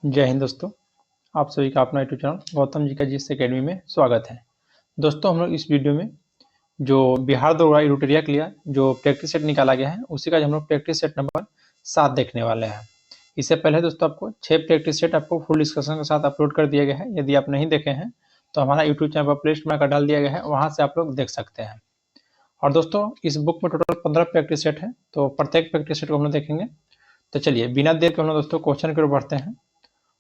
जय हिंद दोस्तों। आप सभी का अपना यूट्यूब चैनल गौतम जी का जीएस एकेडमी में स्वागत है। दोस्तों हम लोग इस वीडियो में जो बिहार दौड़ रूटेरिया के लिए जो प्रैक्टिस सेट निकाला गया है उसी का हम लोग प्रैक्टिस सेट नंबर 7 देखने वाले हैं। इससे पहले दोस्तों आपको 6 प्रैक्टिस सेट आपको फुल डिस्कशन के साथ अपलोड कर दिया गया है। यदि आप नहीं देखे हैं तो हमारा यूट्यूब चैनल पर प्लेलिस्ट बनाकर डाल दिया गया है, वहाँ से आप लोग देख सकते हैं। और दोस्तों इस बुक में टोटल 15 प्रैक्टिस सेट है, तो प्रत्येक प्रैक्टिस सेट को हम लोग देखेंगे। तो चलिए बिना देर के हम लोग दोस्तों क्वेश्चन की ओर बढ़ते हैं।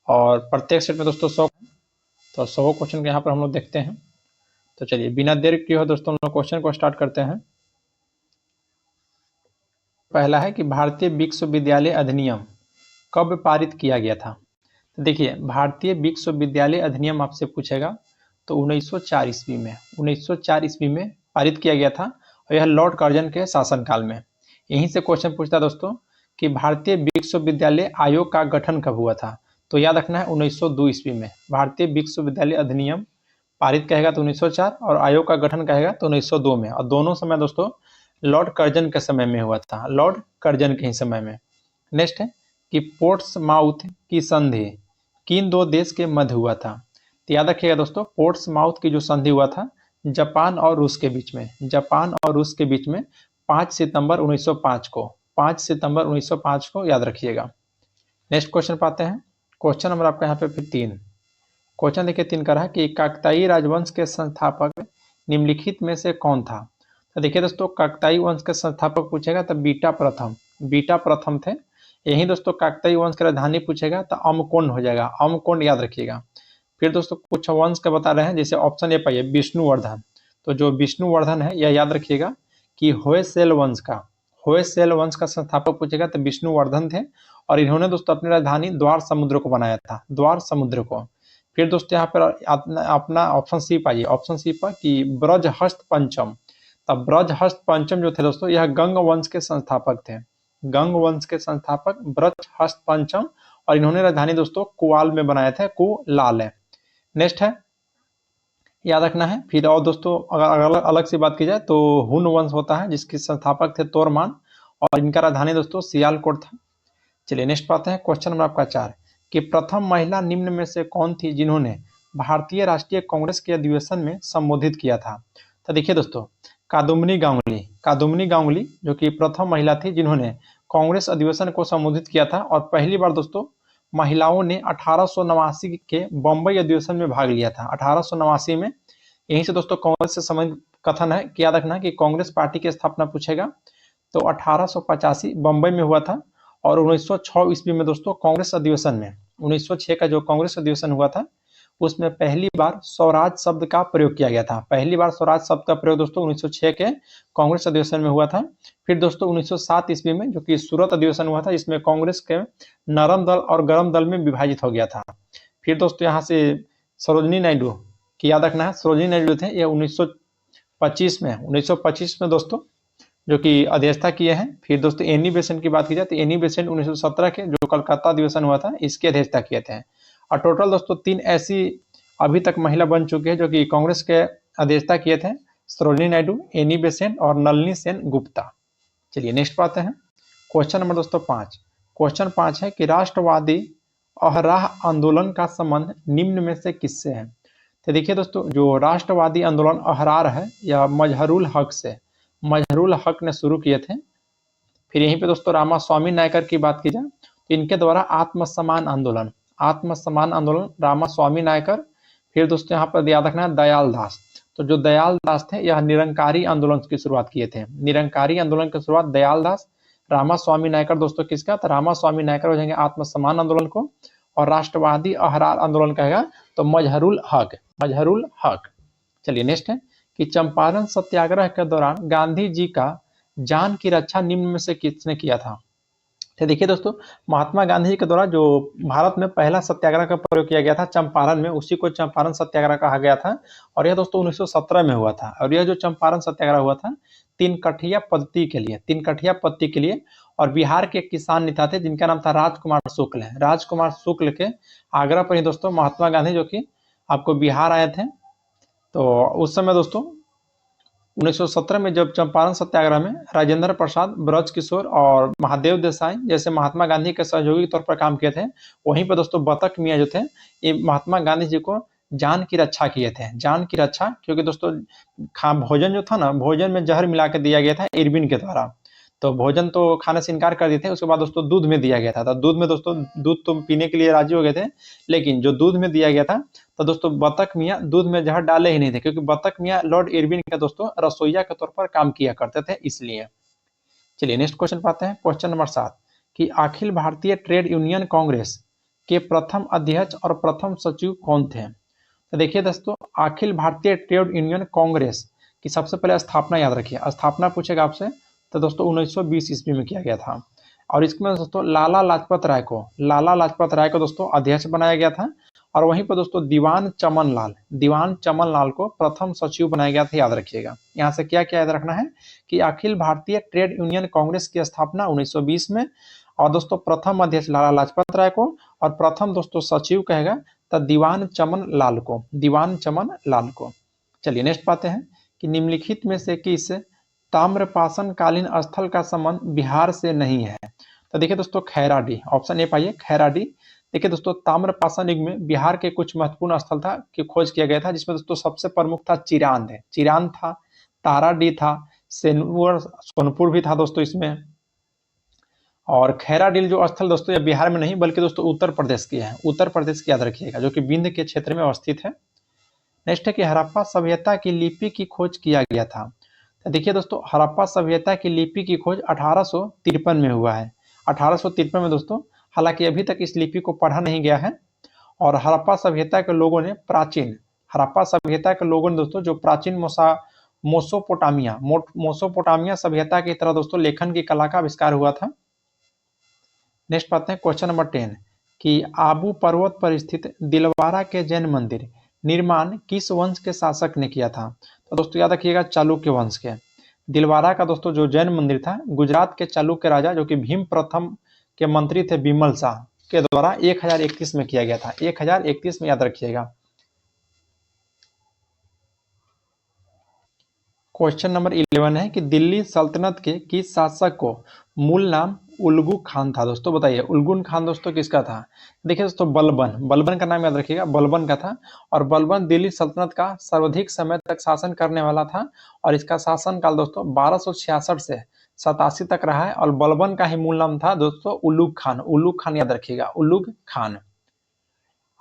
और प्रत्येक सेट में दोस्तों 100 तो 100 क्वेश्चन यहाँ पर हम लोग देखते हैं। तो चलिए बिना देर किए हो दोस्तों हम लोग क्वेश्चन को स्टार्ट करते हैं। पहला है कि भारतीय विश्वविद्यालय अधिनियम कब पारित किया गया था। तो देखिए भारतीय विश्वविद्यालय अधिनियम आपसे पूछेगा तो 1904 ईस्वी में 1904 ईस्वी में पारित किया गया था, और यह लॉर्ड कर्जन के शासनकाल में। यहीं से क्वेश्चन पूछता है दोस्तों कि भारतीय विश्वविद्यालय आयोग का गठन कब हुआ था। तो याद रखना है 1902 ईस्वी में भारतीय विश्वविद्यालय अधिनियम पारित कहेगा तो 1904 और आयोग का गठन कहेगा तो 1902 में। और दोनों समय दोस्तों लॉर्ड कर्जन के समय में हुआ था, लॉर्ड कर्जन के ही समय में। नेक्स्ट है कि पोर्ट्समाउथ की संधि किन दो देश के मध्य हुआ था। तो याद रखिएगा दोस्तों पोर्ट्समाउथ की जो संधि हुआ था जापान और रूस के बीच में, जापान और रूस के बीच में 5 सितंबर 1905 को, 5 सितंबर 1905 को याद रखिएगा। नेक्स्ट क्वेश्चन पाते हैं। क्वेश्चन नंबर आपका यहाँ पे फिर 3। क्वेश्चन देखिए 3 का रहा कि काकताई राजवंश के संस्थापक निम्नलिखित में से कौन था। तो देखिए दोस्तों काकताई वंश के संस्थापक पूछेगा तो बीटा प्रथम थे। यही दोस्तों काकताई वंश की राजधानी पूछेगा तो अमकोंड हो जाएगा, अमकोंड याद रखिएगा। फिर दोस्तों कुछ वंश का बता रहे हैं, जैसे ऑप्शन ए पाइए विष्णुवर्धन। तो जो विष्णुवर्धन है यह याद रखिएगा कि होयसेल वंश का संस्थापक पूछेगा तो विष्णुवर्धन थे, और इन्होंने दोस्तों अपनी राजधानी द्वार समुद्र को बनाया था, द्वार समुद्र को। फिर दोस्तों यहाँ पर अपना ऑप्शन सी पाइए, ऑप्शन सी पर कि ब्रजहस्त पंचम। तब ब्रजहस्त पंचम जो थे दोस्तों यह गंग वंश के संस्थापक थे, गंग वंश के संस्थापक ब्रजहस्त पंचम, और इन्होंने राजधानी दोस्तों कुआल में बनाया था, कुलाल है। नेक्स्ट है याद रखना है। फिर और दोस्तों अगर अलग से बात की जाए तो हुन वंश होता है जिसके संस्थापक थे तोरमान, और इनका राजधानी दोस्तों सियालकोट था। चलिए नेक्स्ट पाते हैं। क्वेश्चन नंबर आपका 4 कि प्रथम महिला निम्न में से कौन थी जिन्होंने भारतीय राष्ट्रीय कांग्रेस के अधिवेशन में संबोधित किया था। तो देखिए दोस्तों कादम्बिनी गांगुली जो कि प्रथम महिला थी जिन्होंने कांग्रेस अधिवेशन को संबोधित किया था, और पहली बार दोस्तों महिलाओं ने 1889 के बम्बई अधिवेशन में भाग लिया था, 1889 में। यहीं से दोस्तों कांग्रेस से संबंधित कथन है कि याद रखना कि कांग्रेस पार्टी की स्थापना पूछेगा तो 1885 बम्बई में हुआ था। और 1906 ईस्वी में दोस्तों कांग्रेस अधिवेशन में, 1906 का जो कांग्रेस अधिवेशन हुआ था उसमें पहली बार स्वराज शब्द का प्रयोग किया गया था, पहली बार स्वराज शब्द का प्रयोग दोस्तों 1906 के कांग्रेस अधिवेशन में हुआ था। फिर दोस्तों 1907 ईस्वी में जो कि सूरत अधिवेशन हुआ था, जिसमें कांग्रेस के नरम दल और गरम दल में विभाजित हो गया था। फिर दोस्तों यहाँ से सरोजिनी नायडू की याद रखना है, सरोजिनी नायडू थे ये 1925 में दोस्तों जो कि अध्यक्षता किए हैं। फिर दोस्तों एनी बेसेंट की बात की जाए तो एनी बेसेंट 1917 के जो कलकत्ता अधिवेशन हुआ था इसकी अध्यक्षता किए थे। और टोटल दोस्तों 3 ऐसी अभी तक महिला बन चुके हैं जो कि कांग्रेस के अध्यक्षता किए थे, सरोजिनी नायडू, एनी बेसेंट और नलिनी सेन गुप्ता। चलिए नेक्स्ट पाते हैं। क्वेश्चन नंबर दोस्तों 5। क्वेश्चन 5 है कि राष्ट्रवादी अहराह आंदोलन का संबंध निम्न में से किससे है। तो देखिए दोस्तों जो राष्ट्रवादी आंदोलन अहरार है यह मजहरुल हक ने शुरू किए थे। फिर यहीं पे दोस्तों रामास्वामी नायकर की बात की जाए तो इनके द्वारा आत्मसम्मान आंदोलन रामास्वामी नायकर। फिर दोस्तों यहाँ पर याद रखना है दयाल दास। तो जो दयाल दास थे यह निरंकारी आंदोलन की शुरुआत किए थे, निरंकारी आंदोलन की शुरुआत दयाल दास। रामास्वामी नायकर दोस्तों किसका, तो रामास्वामी नायकर हो जाएंगे आत्मसम्मान आंदोलन को, और राष्ट्रवादी अहरार आंदोलन कहेगा तो मजहरुल हक। चलिए नेक्स्ट है कि चंपारण सत्याग्रह के दौरान गांधी जी का जान की रक्षा निम्न में से किसने किया था। तो देखिए दोस्तों महात्मा गांधी जी के द्वारा जो भारत में पहला सत्याग्रह का प्रयोग किया गया था चंपारण में, उसी को चंपारण सत्याग्रह कहा गया था, और यह दोस्तों 1917 में हुआ था। और यह जो चंपारण सत्याग्रह हुआ था 3 कठिया पद्धति के लिए, और बिहार के किसान नेता थे जिनका नाम था राजकुमार शुक्ल के आग्रह पर ही दोस्तों महात्मा गांधी जो कि आपको बिहार आए थे। तो उस समय दोस्तों 1917 में जब चंपारण सत्याग्रह में राजेंद्र प्रसाद, ब्रज किशोर और महादेव देसाई जैसे महात्मा गांधी के सहयोगी के तौर पर काम किए थे, वहीं पर दोस्तों बतख मियाँ जो थे, ये महात्मा गांधी जी को जान की रक्षा किए थे। जान की रक्षा, क्योंकि दोस्तों भोजन जो था ना, भोजन में जहर मिला के दिया गया था इरविन के द्वारा। तो भोजन तो खाने से इनकार कर दिए थे। उसके बाद दोस्तों दूध में दिया गया था। तो दूध में दोस्तों, दूध तो पीने के लिए राजी हो गए थे, लेकिन जो दूध में दिया गया था, तो दोस्तों बतख मियाँ दूध में जहर डाले ही नहीं थे, क्योंकि बतख मियाँ लॉर्ड इरविन के दोस्तों रसोईया के तौर पर काम किया करते थे, इसलिए। चलिए नेक्स्ट क्वेश्चन पाते हैं, क्वेश्चन नंबर 7 कि अखिल भारतीय ट्रेड यूनियन कांग्रेस के प्रथम अध्यक्ष और प्रथम सचिव कौन थे? तो देखिए दोस्तों, अखिल भारतीय ट्रेड यूनियन कांग्रेस की सबसे पहले स्थापना याद रखिए, स्थापना पूछेगा आपसे, तो दोस्तों 1920 ईस्वी में किया गया था। और इसमें दोस्तों लाला लाजपत राय को दोस्तों अध्यक्ष बनाया गया था। और वहीं पर दोस्तों दीवान चमन लाल को प्रथम सचिव बनाया गया था, याद रखिएगा। यहाँ से क्या क्या याद रखना है कि अखिल भारतीय ट्रेड यूनियन कांग्रेस की स्थापना 1920 में, और दोस्तों प्रथम अध्यक्ष लाला लाजपत राय को, और प्रथम दोस्तों सचिव कहेगा तो दीवान चमन लाल को। चलिए नेक्स्ट पाते हैं कि निम्नलिखित में से किस ताम्रपाषाण कालीन स्थल का संबंध बिहार से नहीं है? तो देखिए दोस्तों खैराडी, ऑप्शन ए पाइए खैराडी। देखिए दोस्तों ताम्रपाषाण युग में बिहार के कुछ महत्वपूर्ण स्थल था कि खोज किया गया था, जिसमें दोस्तों सबसे प्रमुख था चिरांद था, ताराडी था, सोनपुर भी था दोस्तों इसमें। और खैराडील जो स्थल दोस्तों ये बिहार में नहीं बल्कि दोस्तों उत्तर प्रदेश की है, उत्तर प्रदेश की याद रखिएगा, जो कि विंध्य के क्षेत्र में अवस्थित है। नेक्स्ट है कि हड़प्पा सभ्यता की लिपि की खोज किया गया था। तो देखिए दोस्तों हड़प्पा सभ्यता की लिपि की खोज 1853 में हुआ है, 1853 में दोस्तों। हालांकि अभी तक इस लिपि को पढ़ा नहीं गया है। और हड़प्पा सभ्यता के लोगों ने दोस्तों जो प्राचीन मोसोपोटामिया सभ्यता की तरह दोस्तों लेखन की कला का आविष्कार हुआ था। नेक्स्ट पाते हैं क्वेश्चन नंबर 10 कि आबू पर्वत पर स्थित दिलवारा के जैन मंदिर निर्माण किस वंश के शासक ने किया था? तो दोस्तों याद रखिएगा चालुक्य वंश के। दिलवारा का दोस्तों जो जैन मंदिर था, गुजरात के चालुक्य राजा जो कि भीम प्रथम के मंत्री थे बिमल शाह के द्वारा 1031 में किया गया था, 1031 में, याद रखिएगा। क्वेश्चन नंबर 11 है कि दिल्ली सल्तनत के किस शासक को मूल नाम उल्गू खान था? दोस्तों बताइए उल्गुन खान दोस्तों किसका था? देखिए दोस्तों बलबन का नाम याद रखिएगा, बलबन का था। और बलबन दिल्ली सल्तनत का सर्वाधिक समय तक शासन करने वाला था। और इसका शासन काल दोस्तों 1266 से 87 तक रहा है। और बलबन का ही मूल नाम था दोस्तों उल्लुग खान, याद रखिएगा उल्लुग खान।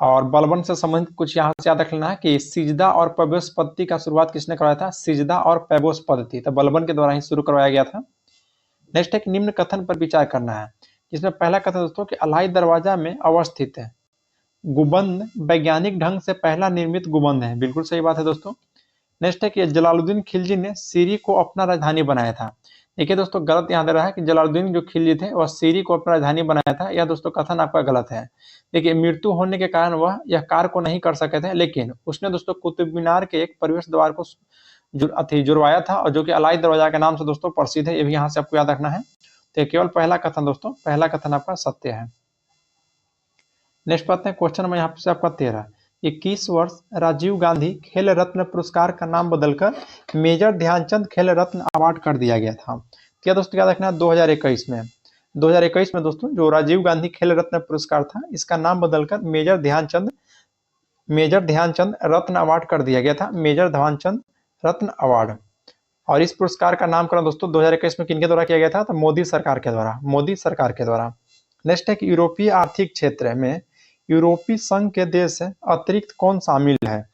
और बलबन से संबंधित कुछ यहाँ से याद रख लेना है कि सिजदा और पैबोस पद्धति का शुरुआत किसने करवाया था? सिजदा और पैबोस पद्धति तो बलबन के द्वारा ही शुरू करवाया गया था। नेक्स्ट है कि निम्न कथन पर विचार करना है, जिसमें पहला कथन दोस्तों कि अलाई दरवाजा में अवस्थित है गुबंद वैज्ञानिक ढंग से पहला निर्मित गुबंद है, बिल्कुल सही बात है दोस्तों। नेक्स्ट है कि जलालुद्दीन खिलजी ने सीरी को अपना राजधानी बनाया था। देखिए दोस्तों गलत यहाँ दे रहा है कि जलालुद्दीन जो खिलजी थे वह सीरी को अपना राजधानी बनाया था, यह दोस्तों कथन आपका गलत है। देखिए मृत्यु होने के कारण वह यह कार्य को नहीं कर सके थे, लेकिन उसने दोस्तों कुतुब मीनार के एक प्रवेश द्वार को जुड़वाया था, और जो कि अलाई दरवाजा के नाम से दोस्तों प्रसिद्ध है, ये भी यहाँ से आपको याद रखना है। तो केवल पहला कथन दोस्तों, पहला कथन आपका सत्य है। नेक्स्ट पाते हैं क्वेश्चन नंबर यहाँ से आपका 13, 21 वर्ष राजीव गांधी खेल रत्न पुरस्कार का नाम बदलकर मेजर ध्यानचंद खेल रत्न अवार्ड कर दिया गया था। क्या दोस्तों याद रखना है 2021 में, 2021 में दोस्तों जो राजीव गांधी खेल रत्न पुरस्कार था इसका नाम बदलकर मेजर ध्यानचंद रत्न अवार्ड कर दिया गया था, मेजर ध्यानचंद रत्न अवार्ड। और इस पुरस्कार का नामकरण दोस्तों 2021 में किनके द्वारा किया गया था? तो मोदी सरकार के द्वारा। नेक्स्ट है कि यूरोपीय आर्थिक क्षेत्र में यूरोपीय संघ के देश अतिरिक्त कौन शामिल है?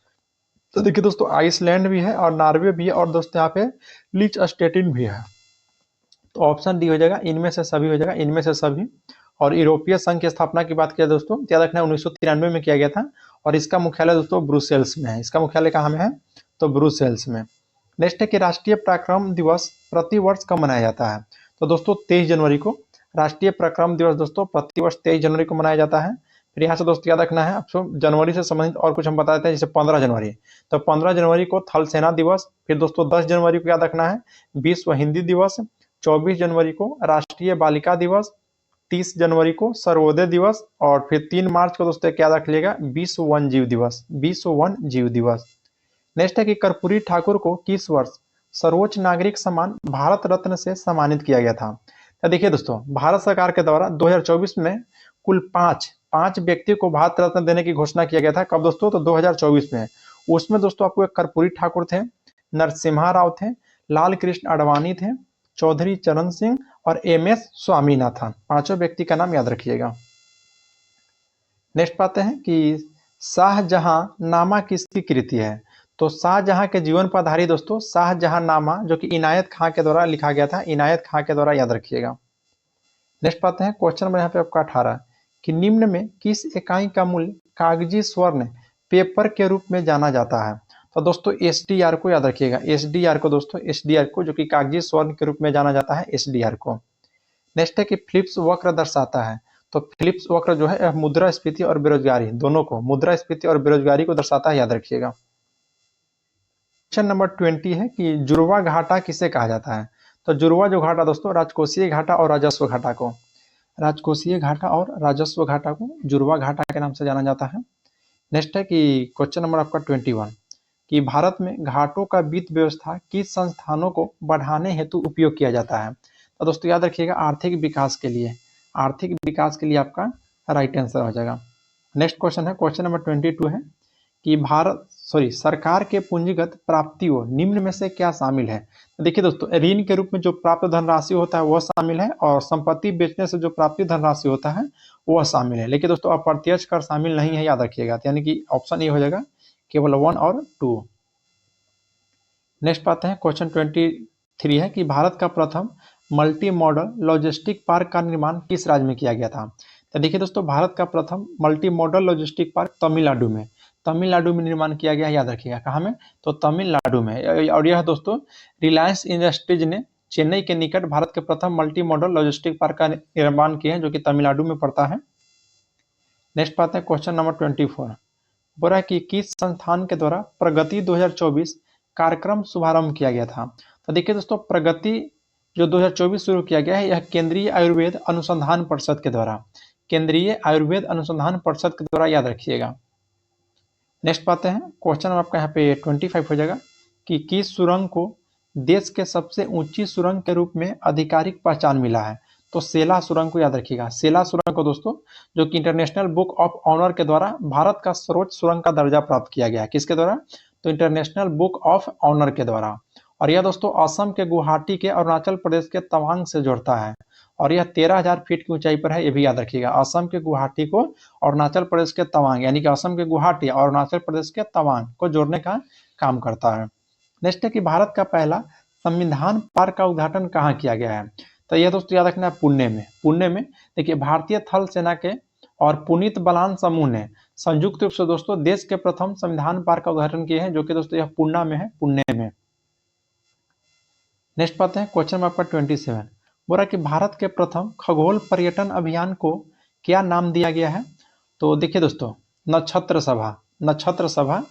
तो देखिए दोस्तों आइसलैंड भी है और नॉर्वे भी है और दोस्तों यहाँ पे लिechtenstein भी है। तो ऑप्शन डी हो जाएगा, इनमें से सभी हो जाएगा, इनमें से सभी। और यूरोपीय संघ की स्थापना की बात किया दोस्तों, याद रखना 1993 में किया गया था, और इसका मुख्यालय दोस्तों ब्रुसेल्स में है। इसका मुख्यालय कहाँ में है? तो ब्रुसेल्स में। नेक्स्ट है कि राष्ट्रीय पराक्रम दिवस प्रति वर्ष कब मनाया जाता है? तो दोस्तों 23 जनवरी को राष्ट्रीय पराक्रम दिवस दोस्तों प्रतिवर्ष 23 जनवरी को मनाया जाता है। फिर यहाँ से दोस्तों याद रखना है आपको जनवरी से संबंधित और कुछ हम बता देते हैं, जैसे 15 जनवरी, तो 15 जनवरी को थल सेना दिवस। फिर दोस्तों 10 जनवरी को याद रखना है विश्व हिंदी दिवस, 24 जनवरी को राष्ट्रीय बालिका दिवस, 30 जनवरी को सर्वोदय दिवस, और फिर 3 मार्च को दोस्तों क्या रख लिएगा विश्व वन्य जीव दिवस। नेक्स्ट है कि कर्पूरी ठाकुर को किस वर्ष सर्वोच्च नागरिक सम्मान भारत रत्न से सम्मानित किया गया था। तो देखिए दोस्तों, भारत सरकार के द्वारा 2024 में कुल पांच व्यक्ति को भारत रत्न देने की घोषणा किया गया था। कब दोस्तों? तो 2024 में। उसमें दोस्तों आपको एक कर्पूरी ठाकुर थे, नरसिम्हा राव थे, लाल कृष्ण आडवाणी थे, चौधरी चरण सिंह और एम.एस. स्वामीनाथन। पांचों व्यक्ति का नाम याद रखिएगा। नेक्स्ट पाते हैं कि शाहजहां नामा किसकी कृति है? तो शाहजहां के जीवन पर आधारित दोस्तों शाहजहां नामा, जो कि इनायत खां के द्वारा लिखा गया था, इनायत खां के द्वारा, याद रखिएगा। नेक्स्ट पाते हैं क्वेश्चन नंबर यहाँ पे आपका 18 कि निम्न में किस इकाई का मूल्य कागजी स्वर्ण पेपर के रूप में जाना जाता है? तो दोस्तों एसडीआर को याद रखिएगा, एसडीआर को दोस्तों, एसडीआर को, जो कि कागजी स्वर्ण के रूप में जाना जाता है, एसडीआर को। नेक्स्ट है कि फिलिप्स वक्र दर्शाता है। तो फिलिप्स वक्र जो है मुद्रास्फीति और बेरोजगारी दोनों को, मुद्रास्फीति और बेरोजगारी को दर्शाता है, याद रखिएगा। क्वेश्चन नंबर 20 है कि जुड़वा घाटा किसे कहा जाता है? तो जुड़वा जो घाटा दोस्तों राजकोषीय घाटा और राजस्व घाटा को, राजकोषीय घाटा और राजस्व घाटा को जुड़वा घाटा के नाम से जाना जाता है। नेक्स्ट है कि क्वेश्चन नंबर आपका 21 कि भारत में घाटों का वित्त व्यवस्था किस संस्थानों को बढ़ाने हेतु उपयोग किया जाता है? तो दोस्तों याद रखिएगा आर्थिक विकास के लिए, आर्थिक विकास के लिए आपका राइट आंसर हो जाएगा। नेक्स्ट क्वेश्चन है, क्वेश्चन नंबर 22 है कि सरकार के पूंजीगत प्राप्तियों निम्न में से क्या शामिल है? तो देखिए दोस्तों, ऋण के रूप में जो प्राप्त धनराशि होता है वह शामिल है, और संपत्ति बेचने से जो प्राप्त धनराशि होता है वह शामिल है। लेकिन दोस्तों अप्रत्यक्ष कर शामिल नहीं है, याद रखिएगा। यानी कि ऑप्शन ए हो जाएगा केवल 1 और 2। नेक्स्ट पाते हैं क्वेश्चन 23 है कि भारत का प्रथम मल्टी मॉडल लॉजिस्टिक पार्क का निर्माण किस राज्य में किया गया था? तो देखिए दोस्तों, भारत का प्रथम multi modal logistic park Tamil Nadu में निर्माण किया गया है, याद रखिएगा। कहाँ में? तो तमिलनाडु में। और यह दोस्तों रिलायंस इंडस्ट्रीज ने चेन्नई के निकट भारत के प्रथम मल्टी मॉडल लॉजिस्टिक पार्क का निर्माण किया है, जो कि तमिलनाडु में पड़ता है। नेक्स्ट पाते हैं क्वेश्चन नंबर 24। बोला कि किस संस्थान के द्वारा प्रगति 2024 कार्यक्रम शुभारंभ किया गया था? तो देखिए दोस्तों, प्रगति जो 2024 शुरू किया गया है यह केंद्रीय आयुर्वेद अनुसंधान परिषद के द्वारा, केंद्रीय आयुर्वेद अनुसंधान परिषद के द्वारा, याद रखिएगा। नेक्स्ट पाते हैं क्वेश्चन आपका यहाँ पे 25 हो जाएगा कि किस सुरंग को देश के सबसे ऊंची सुरंग के रूप में आधिकारिक पहचान मिला है? तो सेला सुरंग को याद रखिएगा। सेला सुरंग को दोस्तों, जो कि इंटरनेशनल बुक ऑफ ऑनर के द्वारा भारत का सर्वोच्च सुरंग का दर्जा प्राप्त किया गया है। किसके द्वारा? तो इंटरनेशनल बुक ऑफ ऑनर के द्वारा। और यह दोस्तों असम के गुवाहाटी के अरुणाचल प्रदेश के तवांग से जोड़ता है, और यह 13,000 फीट की ऊंचाई पर है, ये भी याद रखिएगा। असम के गुवाहाटी को अरुणाचल प्रदेश के तवांग, यानी कि असम के गुवाहाटी और अरुणाचल प्रदेश के तवांग को जोड़ने का काम करता है। नेक्स्ट है कि भारत का पहला संविधान पार्क का उद्घाटन कहाँ किया गया है? तो यह दोस्तों याद रखना है पुणे में। पुणे में देखिए भारतीय थल सेना के और पुनीत बलान समूह ने संयुक्त रूप से दोस्तों देश के प्रथम संविधान पार्क का उद्घाटन किए हैं, जो कि दोस्तों यह पुणे में है, पुणे में। नेक्स्ट पाते हैं क्वेश्चन नंबर 27। बोला कि भारत के प्रथम खगोल पर्यटन अभियान को क्या नाम दिया गया है? तो देखिए दोस्तों, नक्षत्र सभा,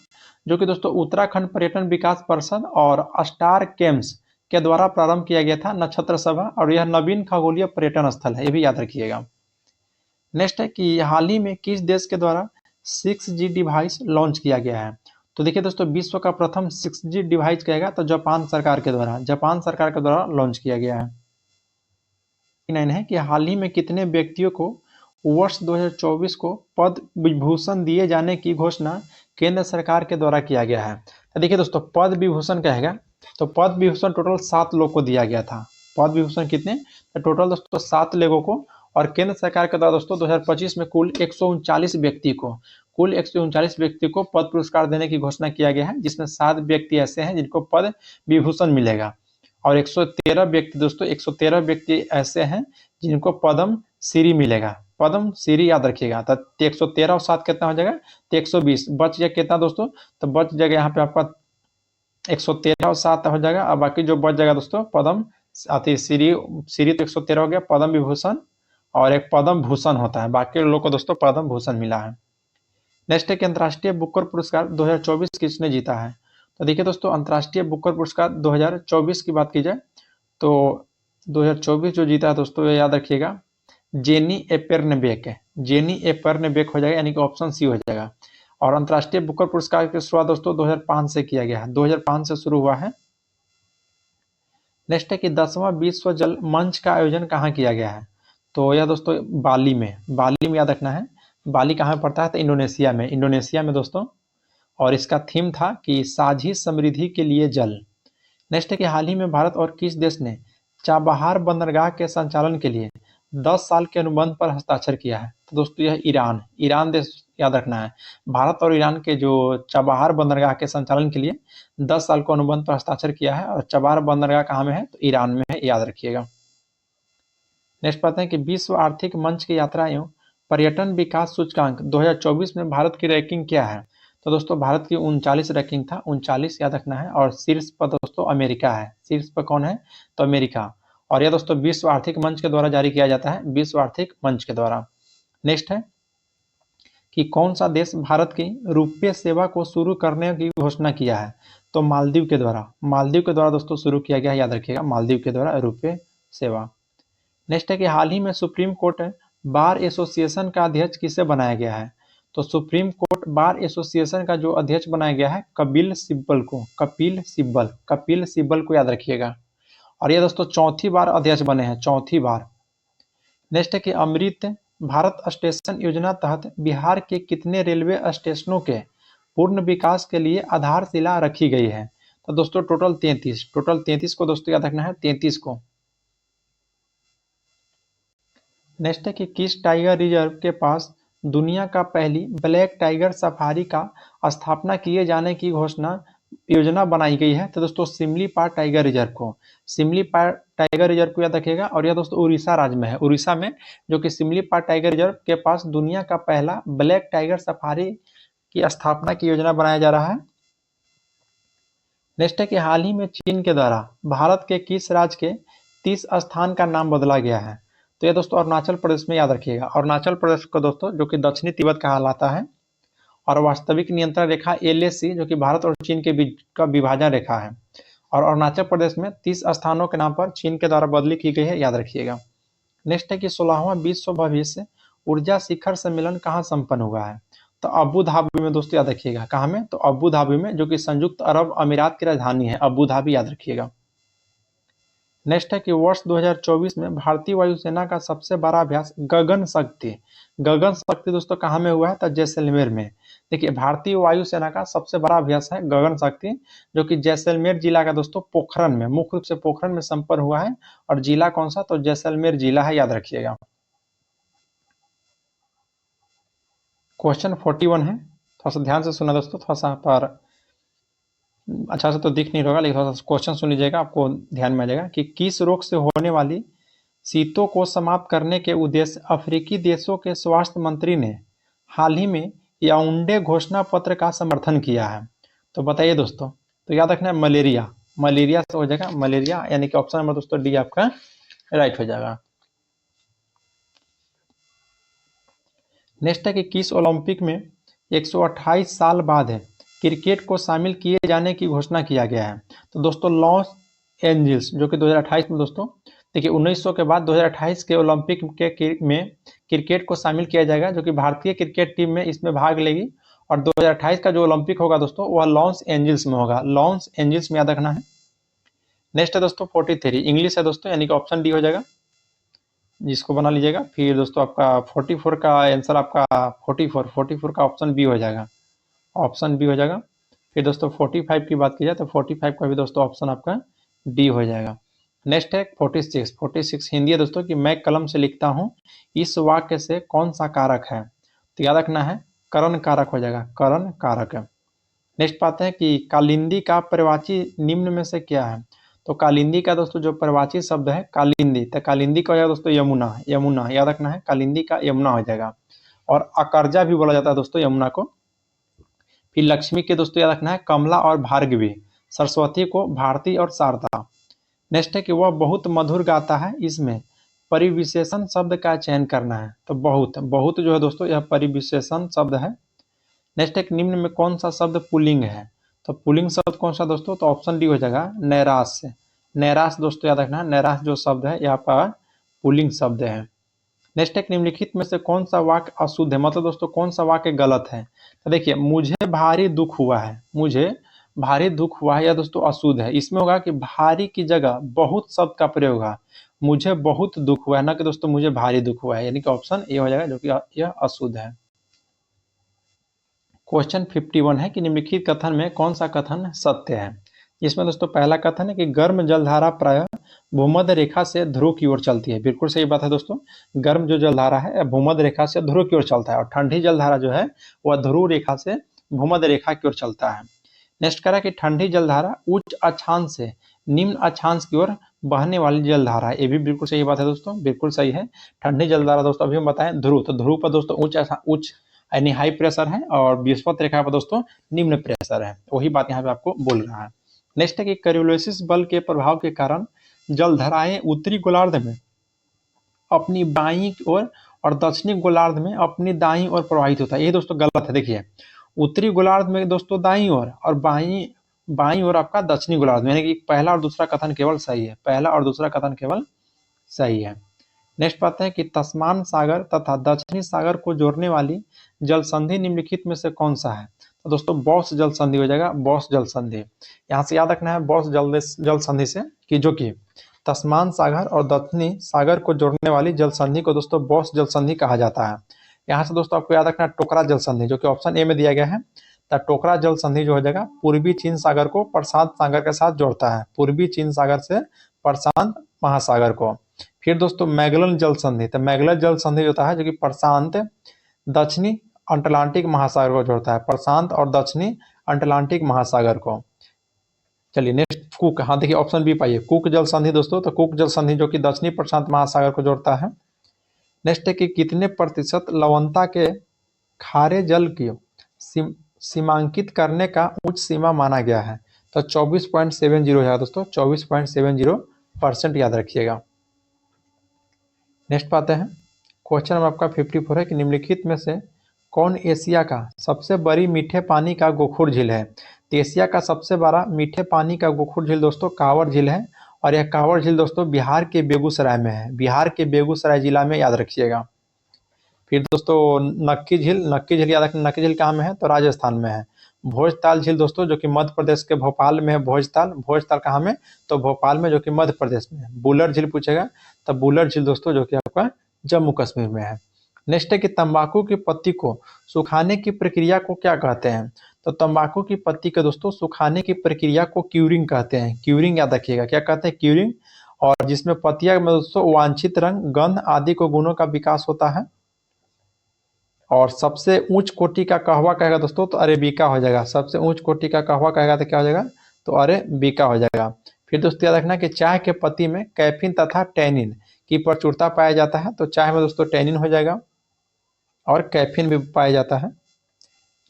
जो कि दोस्तों उत्तराखंड पर्यटन विकास परिषद और स्टार केम्स के द्वारा प्रारंभ किया गया था, नक्षत्र सभा, और यह नवीन खगोलीय पर्यटन स्थल है, ये भी याद रखिएगा। नेक्स्ट है कि हाल ही में किस देश के द्वारा 6G डिवाइस लॉन्च किया गया है? तो देखिए दोस्तों, विश्व का प्रथम 6G डिवाइस कहेगा तो जापान सरकार के द्वारा लॉन्च किया गया है। 9 है कि हाल ही में कितने व्यक्तियों को वर्ष 2024 को पद्म विभूषण दिए जाने की घोषणा केंद्र सरकार के द्वारा किया गया है? तो देखिए दोस्तों, पद्म विभूषण कहेगा तो पद्म विभूषण टोटल 7 लोग को दिया गया था। पद्म विभूषण कितने? तो टोटल दोस्तों 7 लोगों को, और केंद्र सरकार के द्वारा दोस्तों 2025 में कुल 139 व्यक्ति को पद्म पुरस्कार देने की घोषणा किया गया है, जिसमें 7 व्यक्ति ऐसे हैं जिनको पद्म विभूषण मिलेगा, और 113 व्यक्ति ऐसे हैं जिनको पद्म श्री मिलेगा। पद्म श्री याद रखिएगा। तो 113 और 7 कितना हो जाएगा? तो 120 बच जाएगा कितना दोस्तों? तो बच जाएगा यहाँ पे आपका 113 और 7 हो जाएगा, और बाकी जो बच जाएगा दोस्तों पद्म श्री तो 113 हो गया, पद्म विभूषण और एक पद्म भूषण होता है, बाकी लोगों को दोस्तों पद्म भूषण मिला है। नेक्स्ट है कि अंतर्राष्ट्रीय बुकर पुरस्कार 2024 किसने जीता है? तो देखिए दोस्तों, अंतर्राष्ट्रीय बुकर पुरस्कार 2024 की बात की जाए तो 2024 जो जीता है दोस्तों, ये याद रखिएगा जेनी एपेर्नबेक हो जाएगा, यानी कि ऑप्शन सी हो जाएगा। और अंतर्राष्ट्रीय बुकर पुरस्कार की शुरुआत दोस्तों 2005 से किया गया है, 2005 से शुरू हुआ है। नेक्स्ट है कि 10वां विश्व जल मंच का आयोजन कहाँ किया गया है? तो यह दोस्तों बाली में याद रखना है। बाली कहाँ पड़ता है? तो इंडोनेशिया में दोस्तों। और इसका थीम था कि साझी समृद्धि के लिए जल। नेक्स्ट है कि हाल ही में भारत और किस देश ने चाबहार बंदरगाह के संचालन के लिए 10 साल के अनुबंध पर हस्ताक्षर किया है? तो दोस्तों यह ईरान देश याद रखना है। भारत और ईरान के जो चाबहार बंदरगाह के संचालन के लिए 10 साल को अनुबंध पर हस्ताक्षर किया है। और चाबहार बंदरगाह कहाँ में है? तो ईरान में है, याद रखिएगा। नेक्स्ट पाते हैं कि विश्व आर्थिक मंच की यात्रा एवं पर्यटन विकास सूचकांक 2024 में भारत की रैंकिंग क्या है? तो दोस्तों भारत की 39 रैंकिंग था, 39 याद रखना है। और शीर्ष पर दोस्तों अमेरिका है। शीर्ष पर कौन है? तो अमेरिका। और यह दोस्तों विश्व आर्थिक मंच के द्वारा जारी किया जाता है, विश्व आर्थिक मंच के द्वारा। नेक्स्ट है कि कौन सा देश भारत की रुपये सेवा को शुरू करने की घोषणा किया है? तो मालदीव के द्वारा दोस्तों शुरू किया गया है, याद रखिएगा, मालदीव के द्वारा रुपये सेवा। नेक्स्ट है कि हाल ही में सुप्रीम कोर्ट बार एसोसिएशन का अध्यक्ष किसे बनाया गया है? तो सुप्रीम कोर्ट बार एसोसिएशन का जो अध्यक्ष बनाया गया है कपिल सिब्बल को याद रखिएगा। और ये दोस्तों चौथी बार अध्यक्ष बने हैं, चौथी बार। नेक्स्ट है कि अमृत भारत स्टेशन योजना तहत बिहार के कितने रेलवे स्टेशनों के पूर्ण विकास के लिए आधारशिला रखी गई है? तो दोस्तों टोटल 33 को दोस्तों याद रखना है, 33 को। नेक्स्ट है कि किस टाइगर रिजर्व के पास दुनिया का पहली ब्लैक टाइगर सफारी का स्थापना किए जाने की योजना बनाई गई है? तो दोस्तों सिमलीपाल टाइगर रिजर्व को याद रखिएगा। और यह दोस्तों उड़ीसा राज्य में है, उड़ीसा में, जो कि सिमलीपाल टाइगर रिजर्व के पास दुनिया का पहला ब्लैक टाइगर सफारी की स्थापना की योजना बनाया जा रहा है। नेक्स्ट है कि हाल ही में चीन के द्वारा भारत के किस राज्य के 30 स्थान का नाम बदला गया है? तो ये दोस्तों अरुणाचल प्रदेश में, याद रखिएगा। अरुणाचल प्रदेश को दोस्तों, जो कि दक्षिणी तिब्बत कहलाता है। और वास्तविक नियंत्रण रेखा LAC, जो कि भारत और चीन के बीच का विभाजन रेखा है। और अरुणाचल प्रदेश में 30 स्थानों के नाम पर चीन के द्वारा बदली की गई है, याद रखिएगा। नेक्स्ट है कि 16वां विश्व भविष्य ऊर्जा शिखर सम्मेलन कहाँ संपन्न हुआ है? तो अबू धाबी में दोस्तों, याद रखिएगा। कहाँ में? तो अबू धाबी में, जो कि संयुक्त अरब अमीरात की राजधानी है, अबू धाबी, याद रखिएगा। नेक्स्ट है कि वर्ष 2024 में भारतीय वायुसेना का सबसे बड़ा अभ्यास गगन शक्ति दोस्तों कहाँ में हुआ है? तो जैसलमेर में। देखिए भारतीय वायुसेना का सबसे बड़ा अभ्यास है गगन शक्ति, जो कि जैसलमेर जिला का दोस्तों पोखरण में, मुख्य रूप से पोखरण में संपन्न हुआ है। और जिला कौन सा? तो जैसलमेर जिला है, याद रखिएगा। क्वेश्चन 41 है, थोड़ा सा ध्यान से सुना दोस्तों, थोड़ा सा पर अच्छा से तो दिख नहीं रहा, लेकिन थोड़ा सा क्वेश्चन सुन लीजिएगा, आपको ध्यान में आ जाएगा कि किस रोग से होने वाली शीतों को समाप्त करने के उद्देश्य अफ्रीकी देशों के स्वास्थ्य मंत्री ने हाल ही में याओंडे घोषणा पत्र का समर्थन किया है? तो बताइए दोस्तों। तो याद रखना है मलेरिया से हो जाएगा, मलेरिया, यानी कि ऑप्शन नंबर दोस्तों डी आपका राइट हो जाएगा। नेक्स्ट है कि किस ओलंपिक में 128 साल बाद है क्रिकेट को शामिल किए जाने की घोषणा किया गया है? तो दोस्तों लॉस एंजल्स, जो कि 2028 में दोस्तों, देखिए 1900 के बाद 2028 के ओलंपिक में क्रिकेट को शामिल किया जाएगा, जो कि भारतीय क्रिकेट टीम में इसमें भाग लेगी। और 2028 का जो ओलंपिक होगा दोस्तों, वह लॉस एंजल्स में होगा, लॉस एंजल्स में, याद रखना है। नेक्स्ट है दोस्तों 43, इंग्लिश है दोस्तों, यानी कि ऑप्शन डी हो जाएगा, जिसको बना लीजिएगा। फिर दोस्तों आपका 44 का आंसर, आपका 44 का ऑप्शन बी हो जाएगा, ऑप्शन बी हो जाएगा। फिर दोस्तों 45 की बात की जाए तो 45 का भी दोस्तों ऑप्शन आपका डी हो जाएगा। नेक्स्ट है 46 हिंदी है दोस्तों कि मैं कलम से लिखता हूँ, इस वाक्य से कौन सा कारक है? तो याद रखना है करण कारक हो जाएगा, करण कारक है। नेक्स्ट पाते हैं कि कालिंदी का पर्यायवाची निम्न में से क्या है? तो कालिंदी का दोस्तों जो पर्यायवाची शब्द है कालिंदी, तो कालिंदी का हो जाएगा दोस्तों यमुना, याद रखना है, कालिंदी का यमुना हो जाएगा। और अकर्जा भी बोला जाता है दोस्तों यमुना को। फिर लक्ष्मी के दोस्तों याद रखना है कमला और भार्गवी, सरस्वती को भारती और शारदा। नेक्स्ट है कि वह बहुत मधुर गाता है, इसमें परिविशेषण शब्द का चयन करना है। तो बहुत जो है दोस्तों यह परिविशेषण शब्द है। नेक्स्ट है निम्न में कौन सा शब्द पुल्लिंग है? तो पुल्लिंग शब्द कौन सा दोस्तों? तो ऑप्शन डी हो जाएगा नैराश दोस्तों, याद रखना है नैराश जो शब्द है यहाँ पर पुल्लिंग शब्द है। नेक्स्ट है निम्नलिखित में से कौन सा वाक्य अशुद्ध है, मतलब दोस्तों कौन सा वाक्य गलत है? तो देखिए मुझे भारी दुख हुआ है, मुझे भारी दुख हुआ है या दोस्तों अशुद्ध है। इसमें होगा कि भारी की जगह बहुत शब्द का प्रयोग होगा, मुझे बहुत दुख हुआ है, ना कि दोस्तों मुझे भारी दुख हुआ है, यानी कि ऑप्शन ए हो जाएगा जो कि यह अशुद्ध है। क्वेश्चन 51 है कि निम्नलिखित कथन में कौन सा कथन सत्य है। इसमें दोस्तों पहला कथन है कि गर्म जलधारा प्रायः भूमध्य रेखा से ध्रुव की ओर चलती है। बिल्कुल सही बात है दोस्तों, गर्म जो जलधारा है भूमध्य रेखा से ध्रुव की ओर चलता है, और ठंडी जलधारा जो है वह ध्रुव रेखा से भूमध्य रेखा की ओर चलता है। नेक्स्ट करा कि ठंडी जलधारा उच्च अक्षांश से निम्न अक्षांश की ओर बहने वाली जलधारा है। ये भी बिल्कुल सही बात है दोस्तों, बिल्कुल सही है। ठंडी जलधारा दोस्तों अभी हम बताएं ध्रुव, तो ध्रुव पर दोस्तों उच्च यानी हाई प्रेशर है, और विषुवत रेखा पर दोस्तों निम्न प्रेशर है, वही बात यहाँ पे आपको बोल रहा है। नेक्स्ट है कि कोरियोलिस बल के प्रभाव के कारण जलधाराएं उत्तरी गोलार्ध में अपनी बाईं ओर और दक्षिणी गोलार्ध में अपनी दाईं ओर प्रवाहित होता है। ये दोस्तों गलत है। देखिए उत्तरी गोलार्ध में दोस्तों दाईं ओर और बाईं ओर आपका दक्षिणी गोलार्ध में, यानी कि पहला और दूसरा कथन केवल सही है, पहला और दूसरा कथन केवल सही है। नेक्स्ट बात है कि तस्मान सागर तथा दक्षिणी सागर को जोड़ने वाली जल संधि निम्नलिखित में से कौन सा है। तो दोस्तों बॉस जल संधि हो जाएगा, बॉस जल संधि। यहाँ से याद रखना है बॉस जल संधि से कि जो कि तस्मान सागर और दक्षिणी सागर को जोड़ने वाली जल संधि को दोस्तों बॉस जल संधि कहा जाता है। यहाँ से दोस्तों आपको याद रखना है टोकरा जल संधि, जो कि ऑप्शन ए में दिया गया है। तो टोकरा जल संधि जो हो जाएगा पूर्वी चीन सागर को प्रशांत सागर के साथ जोड़ता है, पूर्वी चीन सागर से प्रशांत महासागर को। फिर दोस्तों मैगलन जल संधि, तो मैगलन जल संधि होता है जो कि प्रशांत दक्षिणी अटलांटिक महासागर को जोड़ता है, प्रशांत और दक्षिणी अटलांटिक महासागर को। चलिए नेक्स्ट कुक, हाँ देखिए ऑप्शन बी पाइए कुक जल संधि दोस्तों, तो कुक जल संधि जो कि दक्षिणी प्रशांत महासागर को जोड़ता है। नेक्स्ट है कि कितने प्रतिशत लवणता के खारे जल की सीमांकित करने का उच्च सीमा माना गया है। तो 24.70 है दोस्तों, 24.70% याद रखिएगा। नेक्स्ट पाते हैं क्वेश्चन नंबर आपका 54 है कि निम्नलिखित में से कौन एशिया का सबसे बड़ी मीठे पानी का गोखुर झील है। तो एशिया का सबसे बड़ा मीठे पानी का गोखुर झील दोस्तों कांवर झील है, और यह कांवर झील दोस्तों बिहार के बेगूसराय में है, बिहार के बेगूसराय जिला में, याद रखिएगा। फिर दोस्तों नक्की झील याद रखना, नक्की झील कहाँ में है तो राजस्थान में है। भोजताल झील दोस्तों जो कि मध्य प्रदेश के भोपाल में है, भोजताल कहाँ में तो भोपाल में, जो कि मध्य प्रदेश में है। बुलर झील पूछेगा तो बुलर झील दोस्तों जो कि आपका जम्मू कश्मीर में है। नेक्स्ट है कि तंबाकू की पत्ती को सुखाने की प्रक्रिया को क्या कहते हैं। तो तंबाकू की पत्ती के दोस्तों सुखाने की प्रक्रिया को क्यूरिंग कहते हैं, क्यूरिंग याद रखिएगा, क्या कहते हैं क्यूरिंग। और जिसमें पत्तियां में दोस्तों वांछित रंग, गंध आदि को गुणों का विकास होता है। और सबसे उच्च कोटि का कहवा कहेगा दोस्तों तो अरेबिका हो जाएगा, सबसे उच्च कोटि का कहवा कहेगा तो क्या हो जाएगा तो अरेबिका हो जाएगा। फिर दोस्तों याद रखना कि चाय के पत्ती में कैफीन तथा टैनिन की प्रचुरता पाया जाता है, तो चाय में दोस्तों टैनिन हो जाएगा और कैफीन भी पाया जाता है।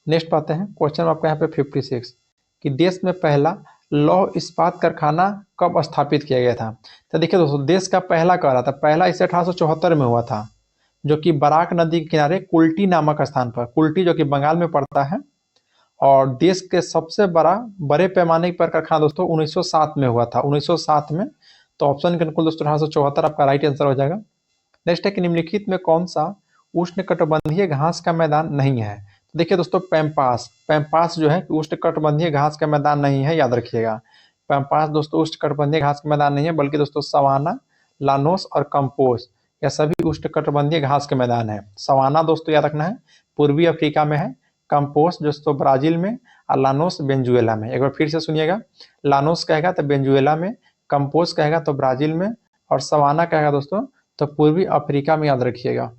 नेक्स्ट पाते हैं क्वेश्चन आपका यहाँ पे 56 कि देश में पहला लौह इस्पात कारखाना कब स्थापित किया गया था। तो देखिए दोस्तों देश का पहला कह रहा था, पहला इसे 1874 में हुआ था, जो कि बराक नदी के किनारे कुल्टी नामक स्थान पर, कुल्टी जो कि बंगाल में पड़ता है। और देश के सबसे बड़े पैमाने पर कारखाना दोस्तों 1907 में हुआ था, 1907 में। तो ऑप्शन के अनुकूल दोस्तों 1874 आपका राइट आंसर हो जाएगा। नेक्स्ट है कि निम्नलिखित में कौन सा उष्णकटिबंधीय घास का मैदान नहीं है। तो देखिए दोस्तों पैम्पास जो है उष्णकटिबंधीय घास का मैदान नहीं है, याद रखिएगा। पैम्पास दोस्तों उष्णकटिबंधीय घास का मैदान नहीं है, बल्कि दोस्तों सवाना, लानोस और कंपोज यह सभी उष्णकटिबंधीय घास के मैदान है। सवाना दोस्तों याद रखना है पूर्वी अफ्रीका में है, कंपोस्ट दोस्तों ब्राजील में, और लानोस वेनेजुएला में। एक बार फिर से सुनिएगा, लानोस कहेगा तो वेनेजुएला में, कंपोस्ट कहेगा तो ब्राजील में, और सवाना कहेगा दोस्तों तो पूर्वी अफ्रीका में, याद रखिएगा।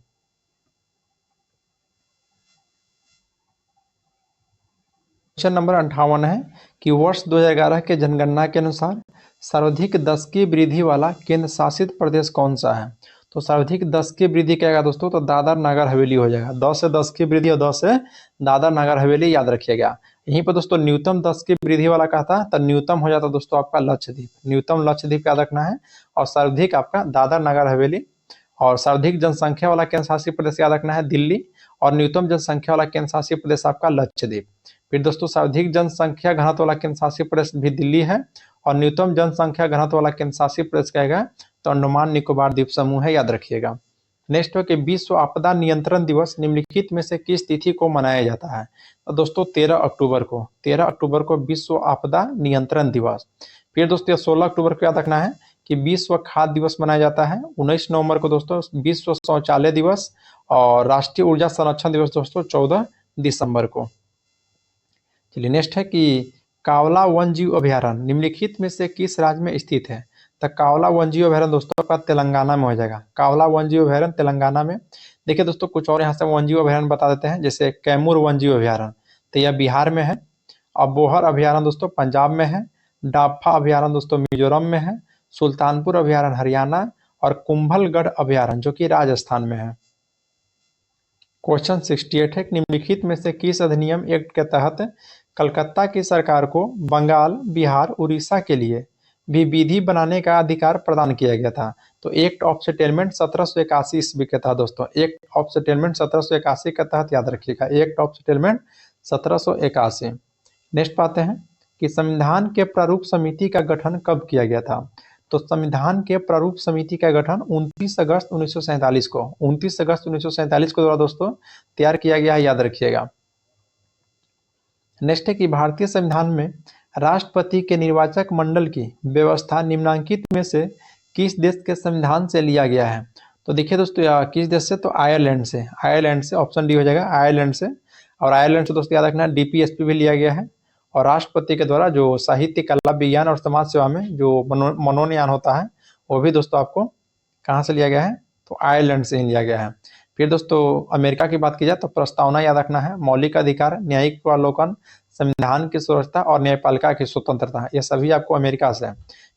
क्वेश्चन नंबर 58 है कि वर्ष 2011 के जनगणना के अनुसार सर्वाधिक 10 की वृद्धि वाला केंद्र शासित प्रदेश कौन सा है। तो सर्वाधिक 10 की वृद्धि क्या दोस्तों तो दादर नगर हवेली हो जाएगा, 10 से 10 की वृद्धि और 10 से दादर नगर हवेली, याद रखिएगा। यहीं पर दोस्तों न्यूनतम 10 की वृद्धि वाला कहता है तो न्यूनतम हो जाता दोस्तों आपका लक्षद्वीप, न्यूनतम लक्षद्वीप याद रखना है। और सर्वाधिक आपका दादर नगर हवेली। और सर्वाधिक जनसंख्या वाला केंद्र शासित प्रदेश याद रखना है दिल्ली, और न्यूनतम जनसंख्या वाला केंद्र शासित प्रदेश आपका लक्षद्वीप। फिर दोस्तों सर्वाधिक जनसंख्या घनत्व वाला केंद्र शासित प्रदेश भी दिल्ली है, और न्यूनतम जनसंख्या घनत्व वाला केंद्र शासित प्रदेश कहेगा तो अंडमान निकोबार द्वीप समूह है, याद रखिएगा। नेक्स्ट है कि विश्व आपदा नियंत्रण दिवस निम्नलिखित में से किस तिथि को मनाया जाता है? तो दोस्तों 13 अक्टूबर को विश्व आपदा नियंत्रण दिवस। फिर दोस्तों 16 अक्टूबर को याद रखना है कि विश्व खाद्य दिवस मनाया जाता है। 19 नवंबर को दोस्तों विश्व शौचालय दिवस, और राष्ट्रीय ऊर्जा संरक्षण दिवस दोस्तों 14 दिसंबर को। चलिए नेक्स्ट है कि कावला वन जीव अभ्यारण्य निम्नलिखित में से किस राज्य में स्थित है? तो कावला वन जीव अभ्यारण्य दोस्तों आपका तेलंगाना में हो जाएगा। कावला वन जीव अभ्यारण्य तेलंगाना में। देखिए दोस्तों कुछ और यहाँ से वन जीव अभ्यारण्य बता देते हैं, जैसे कैमूर वन जीव अभ्यारण्य तो यह बिहार में है। अबोहर अभ्यारण्य दोस्तों पंजाब में है। डाफा अभ्यारण्य दोस्तों मिजोरम में है। सुल्तानपुर अभ्यारण्य हरियाणा, और कुंभलगढ़ अभ्यारण्य जो कि राजस्थान में है। क्वेश्चन 68 है कि निम्नलिखित में से किस अधिनियम एक्ट के तहत कलकत्ता की सरकार को बंगाल, बिहार, उड़ीसा के लिए भी विधि बनाने का अधिकार प्रदान किया गया था? तो एक्ट ऑफ सेटलमेंट 1781 ईस्वी के तहत दोस्तों, एक्ट ऑफ सेटलमेंट 1781 के तहत याद रखिएगा, एक्ट ऑफ सेटलमेंट 1781। नेक्स्ट पाते हैं कि संविधान के प्रारूप समिति का गठन कब किया गया था? तो संविधान के प्रारूप समिति का गठन 29 अगस्त 1947 को 29 अगस्त 1947 को द्वारा दोस्तों तैयार किया गया है, याद रखिएगा। नेक्स्ट है कि भारतीय संविधान में राष्ट्रपति के निर्वाचक मंडल की व्यवस्था निम्नांकित में से किस देश के संविधान से लिया गया है? तो देखिए दोस्तों किस देश से? तो आयरलैंड से। आयरलैंड से ऑप्शन डी हो जाएगा, आयरलैंड से। और आयरलैंड से दोस्तों याद रखना डीपीएसपी भी लिया गया है। और राष्ट्रपति के द्वारा जो साहित्य, कला, विज्ञान और समाज सेवा में जो मनोनयन होता है वो भी दोस्तों आपको कहाँ से लिया गया है? तो आयरलैंड से ही लिया गया है। फिर दोस्तों अमेरिका की बात की जाए तो प्रस्तावना याद रखना है, मौलिक अधिकार, न्यायिक अवलोकन, संविधान की सुरक्षा और न्यायपालिका की स्वतंत्रता, ये सभी आपको अमेरिका से है।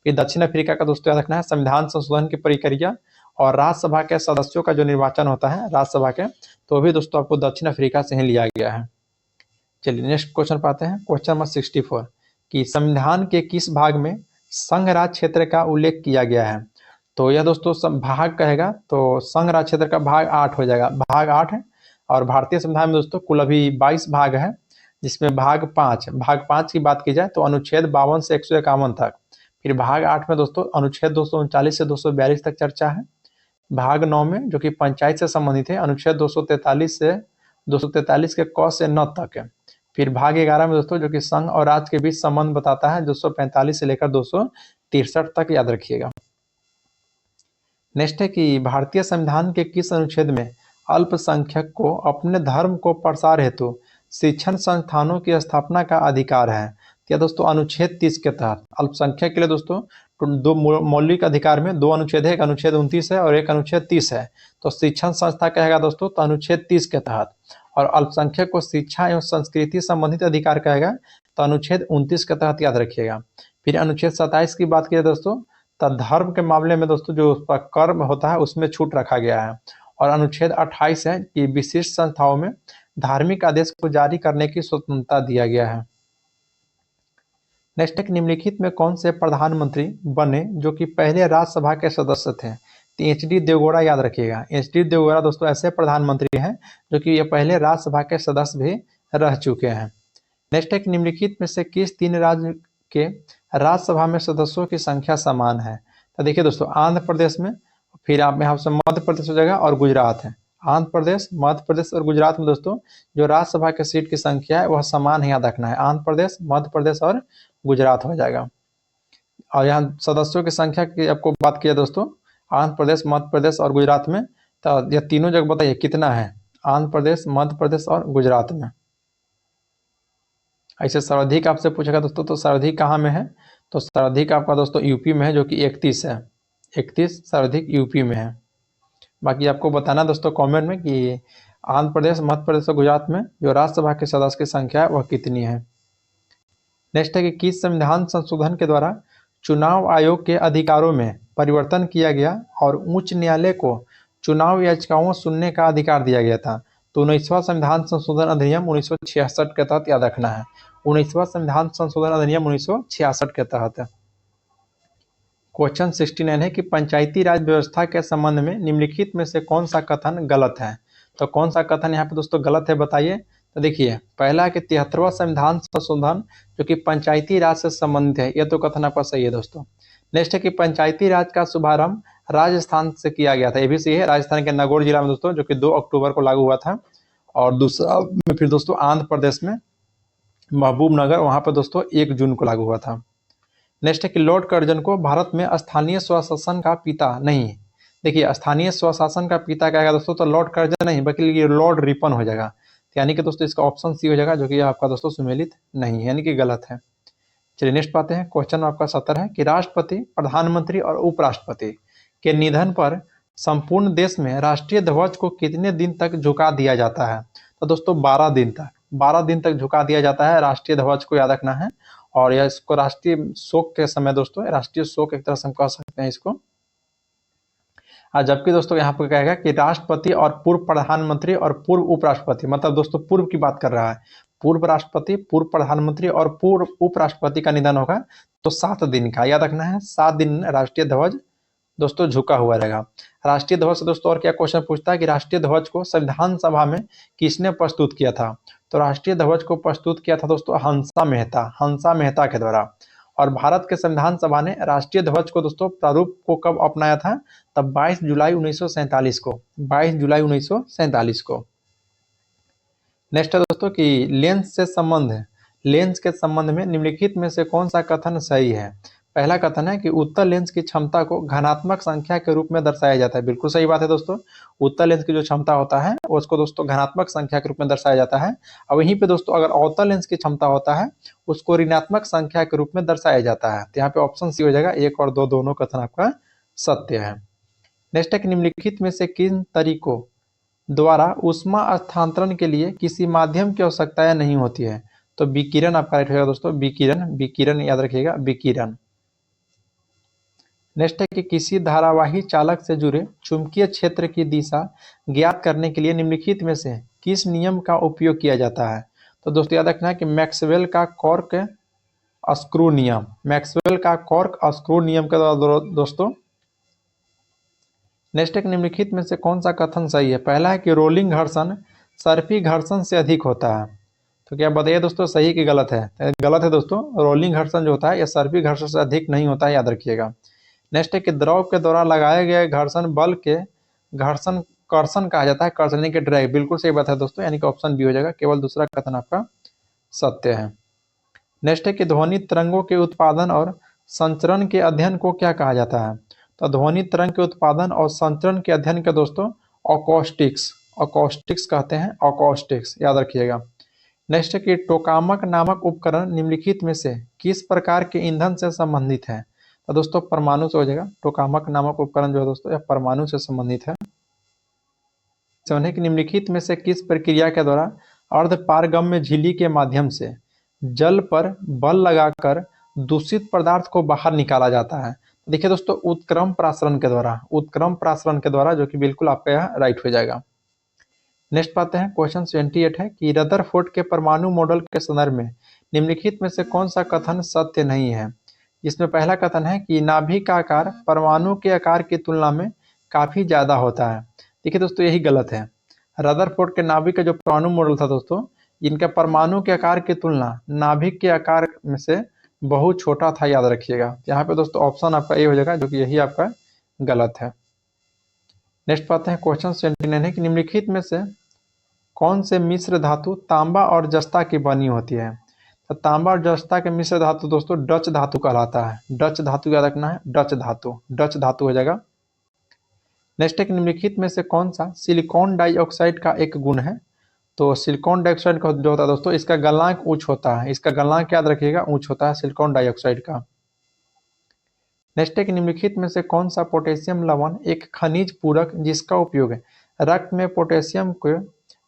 फिर दक्षिण अफ्रीका का दोस्तों याद रखना है, संविधान संशोधन की प्रक्रिया और राज्यसभा के सदस्यों का जो निर्वाचन होता है राज्यसभा के, तो भी दोस्तों आपको दक्षिण अफ्रीका से ही लिया गया है। चलिए नेक्स्ट क्वेश्चन पाते हैं, क्वेश्चन नंबर 64 कि संविधान के किस भाग में संघ राज्य क्षेत्र का उल्लेख किया गया है? तो यह दोस्तों सब भाग कहेगा तो संघ राज्य क्षेत्र का भाग 8 हो जाएगा, भाग 8 है। और भारतीय संविधान में दोस्तों कुल अभी 22 भाग है, जिसमें भाग 5 की बात की जाए तो अनुच्छेद 52 से 151 तक। फिर भाग 8 में दोस्तों अनुच्छेद 239 से 242 तक चर्चा है। भाग 9 में जो कि पंचायत से संबंधित है, अनुच्छेद 243 से 243 के क से न तक है। फिर भाग 11 में दोस्तों जो कि संघ और राज्य के बीच संबंध बताता है, 245 से लेकर 263 तक, याद रखिएगा। नेक्स्ट है कि भारतीय संविधान के किस अनुच्छेद में अल्पसंख्यक को अपने धर्म को प्रसार हेतु शिक्षण संस्थानों की स्थापना का अधिकार है? या दोस्तों अनुच्छेद 30 के तहत अल्पसंख्यक के लिए दोस्तों दो मौलिक अधिकार में 2 अनुच्छेद है, एक अनुच्छेद 29 है और एक अनुच्छेद 30 है। तो शिक्षण संस्था कहेगा दोस्तों तो अनुच्छेद 30 के तहत, और अल्पसंख्यक को शिक्षा एवं संस्कृति संबंधित अधिकार कहेगा तो अनुच्छेद 29 के तहत, याद रखिएगा। फिर अनुच्छेद 27 की बात की दोस्तों तो धर्म के मामले में दोस्तों जो उसका कर्म होता है उसमें छूट रखा गया है। और अनुच्छेद 28 है कि विशिष्ट संस्थाओं में धार्मिक आदेश को जारी करने की स्वतंत्रता दिया गया है। नेक्स्ट निम्नलिखित में कौन से प्रधानमंत्री बने जो कि पहले राज्यसभा के सदस्य थे? तो एच.डी. देवगौड़ा, याद रखिएगा। एच.डी. देवगौड़ा दोस्तों ऐसे प्रधानमंत्री हैं जो कि ये पहले राज्यसभा के सदस्य भी रह चुके हैं। नेक्स्ट है निम्नलिखित में से किस 3 राज्य के राज्यसभा में सदस्यों की संख्या समान है? तो देखिए दोस्तों आंध्र प्रदेश में, फिर आप यहाँ से मध्य प्रदेश हो जाएगा और गुजरात है। आंध्र प्रदेश, मध्य प्रदेश और गुजरात में दोस्तों जो राज्यसभा के सीट की संख्या है वह समान है, याद रखना है। आंध्र प्रदेश, मध्य प्रदेश और गुजरात हो जाएगा। और यहाँ सदस्यों की संख्या की आपको बात किया दोस्तों, आंध्र प्रदेश, मध्य प्रदेश और गुजरात में, तो यह तीनों जगह बताइए कितना है? आंध्र प्रदेश, मध्य प्रदेश और गुजरात में। ऐसे सर्वाधिक आपसे पूछेगा दोस्तों तो सर्वाधिक कहाँ में है? तो सर्वाधिक आपका दोस्तों यूपी में है जो कि 31 है, 31 सर्वाधिक यूपी में है। बाकी आपको बताना दोस्तों कमेंट में कि आंध्र प्रदेश, मध्य प्रदेश और गुजरात में जो राज्यसभा के सदस्य की संख्या है वह कितनी है। नेक्स्ट है कि किस संविधान संशोधन के द्वारा चुनाव आयोग के अधिकारों में परिवर्तन किया गया और उच्च न्यायालय को चुनाव याचिकाओं सुनने का अधिकार दिया गया था? तो 19वां संविधान संशोधन अधिनियम 1966 के तहत, याद रखना है। 19वां संविधान संशोधन अधिनियम 1966 के तहत। क्वेश्चन 69 है कि पंचायती राज व्यवस्था के संबंध में निम्नलिखित में से कौन सा कथन गलत है? तो कौन सा कथन यहाँ पे दोस्तों गलत है बताइए। तो देखिए पहला कि 73वां संविधान संशोधन जो कि पंचायती राज से संबंधित है, यह तो कथन आपका सही है दोस्तों। नेक्स्ट है कि पंचायती राज का शुभारंभ राजस्थान से किया गया था। ये भी सही है, राजस्थान के नागौर जिला में दोस्तों, जो कि 2 अक्टूबर को लागू हुआ था। और दूसरा में फिर दोस्तों आंध्र प्रदेश में महबूबनगर, वहां पर दोस्तों 1 जून को लागू हुआ था। नेक्स्ट है कि लॉर्ड कर्जन को भारत में स्थानीय स्वशासन का पिता नहीं। देखिए स्थानीय स्वशासन का पिता क्या है दोस्तों, तो लॉर्ड कर्जन नहीं बल्कि ये लॉर्ड रिपन हो जाएगा। यानी कि दोस्तों इसका ऑप्शन सी हो जाएगा, जो कि आपका दोस्तों सुमेलित नहीं है, यानी कि गलत है। चलिए नेक्स्ट पाते हैं। क्वेश्चन आपका 70 है कि राष्ट्रपति, प्रधानमंत्री और उपराष्ट्रपति के निधन पर संपूर्ण देश में राष्ट्रीय ध्वज को कितने दिन तक झुका दिया जाता है? तो दोस्तों 12 दिन तक, 12 दिन तक झुका दिया जाता है राष्ट्रीय ध्वज को, याद रखना है। और यह इसको राष्ट्रीय शोक के समय दोस्तों, राष्ट्रीय शोक एक तरह से हम कह सकते हैं इसको। जबकि दोस्तों यहाँ पर कहेगा कि राष्ट्रपति और पूर्व प्रधानमंत्री और पूर्व उपराष्ट्रपति, मतलब दोस्तों पूर्व की बात कर रहा है, पूर्व राष्ट्रपति, पूर्व प्रधानमंत्री और पूर्व उपराष्ट्रपति का निधन होगा तो 7 दिन का, याद रखना है, 7 दिन राष्ट्रीय ध्वज दोस्तों झुका हुआ रहेगा। राष्ट्रीय ध्वज से दोस्तों और क्या क्वेश्चन पूछता है कि राष्ट्रीय ध्वज को संविधान सभा में किसने प्रस्तुत किया था? तो राष्ट्रीय ध्वज को प्रस्तुत किया था दोस्तों हंसा मेहता के द्वारा। और भारत के संविधान सभा ने राष्ट्रीय ध्वज को दोस्तों प्रारूप को कब अपनाया था? तब 22 जुलाई 1947 को, 22 जुलाई 1947 को। नेक्स्ट है दोस्तों कि लेंस के संबंध में निम्नलिखित में से कौन सा कथन सही है? पहला कथन है कि उत्तल लेंस की क्षमता को घनात्मक संख्या के रूप में दर्शाया जाता है। बिल्कुल सही बात है दोस्तों, उत्तल लेंस की जो क्षमता होता है उसको दोस्तों घनात्मक संख्या के रूप में दर्शाया जाता है। और वहीं पे दोस्तों अगर अवतल लेंस की क्षमता होता है उसको ऋणात्मक संख्या के रूप में दर्शाया जाता है। तो यहाँ पे ऑप्शन सी हो जाएगा, 1 और 2 दोनों कथन आपका सत्य है। नेक्स्ट है कि निम्नलिखित में से किन तरीकों द्वारा ऊष्मा स्थानांतरण के लिए किसी माध्यम की आवश्यकता नहीं होती है? तो विकिरण आपका राइट होगा दोस्तों, विकिरण याद रखिएगा, विकिरण। नेक्स्ट है कि किसी धारावाही चालक से जुड़े चुंबकीय क्षेत्र की दिशा ज्ञात करने के लिए निम्नलिखित में से किस नियम का उपयोग किया जाता है? तो दोस्तों याद रखना है कि मैक्सवेल का कॉर्क स्क्रू नियम, मैक्सवेल का कॉर्क स्क्रू नियम के द्वारा दोस्तों। नेक्स्ट है कि निम्नलिखित में से कौन सा कथन सही है? पहला है कि रोलिंग घर्षण सर्पी घर्षण से अधिक होता है। तो क्या बताइए दोस्तों, सही कि गलत है? गलत है दोस्तों, रोलिंग घर्षण जो होता है यह सर्पी घर्षण से अधिक नहीं होता है, याद रखिएगा। नेक्स्ट है कि द्रव के द्वारा लगाए गए घर्षण बल के घर्षण कर्षण कहा जाता है, कर्षण के ड्रैग। बिल्कुल सही बात है दोस्तों, यानी कि ऑप्शन बी हो जाएगा, केवल दूसरा कथन आपका सत्य है। नेक्स्ट है कि ध्वनि तरंगों के उत्पादन और संचरण के अध्ययन को क्या कहा जाता है? तो ध्वनि तरंग के उत्पादन और संचरण के अध्ययन के दोस्तों अकॉस्टिक्स कहते हैं, अकॉस्टिक्स याद रखिएगा। नेक्स्ट है कि टोकामक नामक उपकरण निम्नलिखित में से किस प्रकार के ईंधन से संबंधित है? तो दोस्तों परमाणु से हो जाएगा। टोकामक नामक उपकरण जो है दोस्तों यह परमाणु से संबंधित है। निम्नलिखित में से किस प्रक्रिया के द्वारा अर्धपारगम्य झिल्ली के माध्यम से जल पर बल लगाकर दूषित पदार्थ को बाहर निकाला जाता है? देखिए दोस्तों उत्क्रम प्रासरण के द्वारा, जो कि बिल्कुल आपका यह राइट हो जाएगा। नेक्स्ट पाते हैं क्वेश्चन 78 है कि रदरफोर्ड के परमाणु मॉडल के संदर्भ में निम्नलिखित में से कौन सा कथन सत्य नहीं है? इसमें पहला कथन है कि नाभिक का आकार परमाणु के आकार की तुलना में काफी ज्यादा होता है। देखिए दोस्तों यही गलत है। रदरफोर्ड के नाभिक का जो परमाणु मॉडल था दोस्तों, इनका परमाणु के आकार की तुलना नाभिक के आकार में से बहुत छोटा था, याद रखिएगा। यहाँ पे दोस्तों ऑप्शन आपका ए हो जाएगा, जो कि यही आपका गलत है। नेक्स्ट पाते हैं क्वेश्चन 79 है कि निम्नलिखित में से कौन से मिश्र धातु तांबा और जस्ता की बनी होती है? तो तांबा और जस्ता के मिश्र धातु दोस्तों डच धातु कहलाता है। डच धातु याद रखना है, डच धातु हो जाएगा। नेक्स्ट है कि निम्नलिखित में से कौन सा सिलिकॉन डाइऑक्साइड का एक गुण है? तो सिलिकॉन डाइऑक्साइड का जो होता है दोस्तों, इसका गलनांक उच्च होता है, इसका गलनांक याद रखिएगा उच्च होता है सिलिकॉन डाइऑक्साइड का। नेक्स्ट है कि निम्नलिखित में से कौन सा पोटेशियम लवण एक खनिज पूरक जिसका उपयोग रक्त में पोटेशियम के